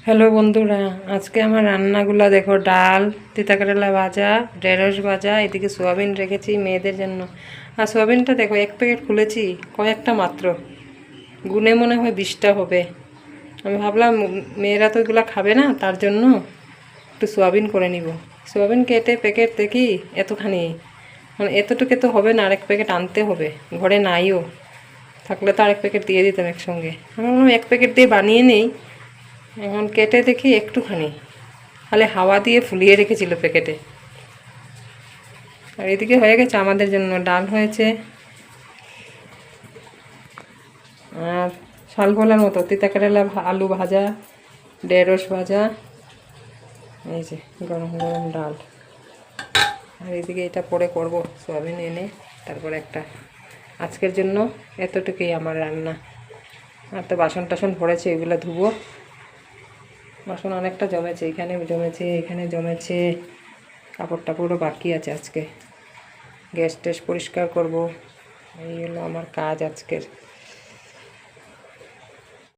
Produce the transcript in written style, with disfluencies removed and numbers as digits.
Hello বন্ধুরা, আজকে আমার রান্নাগুলো দেখো। ডাল, তিতা কেরেলা ভাজা, ঢেঁড়স ভাজা, এদিকে সোয়াবিন রেখেছি মেয়েদের জন্য। আর সোয়াবিনটা দেখো, এক প্যাকেট খুলেছি, কয়েকটা মাত্র, গুনে মনে হয় 20টা হবে। আমি ভাবলাম মেয়েরা তো এগুলো খাবে না, তার জন্য একটু সোয়াবিন করে নিব। সোয়াবিন কেটে প্যাকেট দেখি এতখানি, মানে এতটুকু তো হবে না, আরেক প্যাকেট আনতে হবে, ঘরে নাইও, থাকলে তো আরেক প্যাকেট দিয়ে দিতাম একসঙ্গে। আমি ভাবলাম এক প্যাকেট দিয়ে বানিয়ে নেই। এখন কেটে দেখি একটুখানি, খালি হাওয়া দিয়ে ফুলিয়ে রেখেছিল প্যাকেটে। আর এদিকে হয়ে গেছে আমাদের জন্য, ডাল হয়েছে, আর শালগোলার মতো তিতা কেরেলা আলু ভাজা, ঢেঁড়স ভাজা, এই যে গরম গরম ডাল। আর এদিকে এটা পরে করব, সোয়াবিন এনে তারপরে একটা। আজকের জন্য এতটুকুই আমার রান্না। আর তো বাসন টাসন পড়েছে, এগুলো ধুবো। বাসন অনেকটা জমেছে, এখানে জমেছে, এখানে জমেছে, কাপড় টাপড়ও বাকি আছে আজকে। গ্যাস ট্যাস পরিষ্কার করব, এই হলো আমার কাজ আজকের।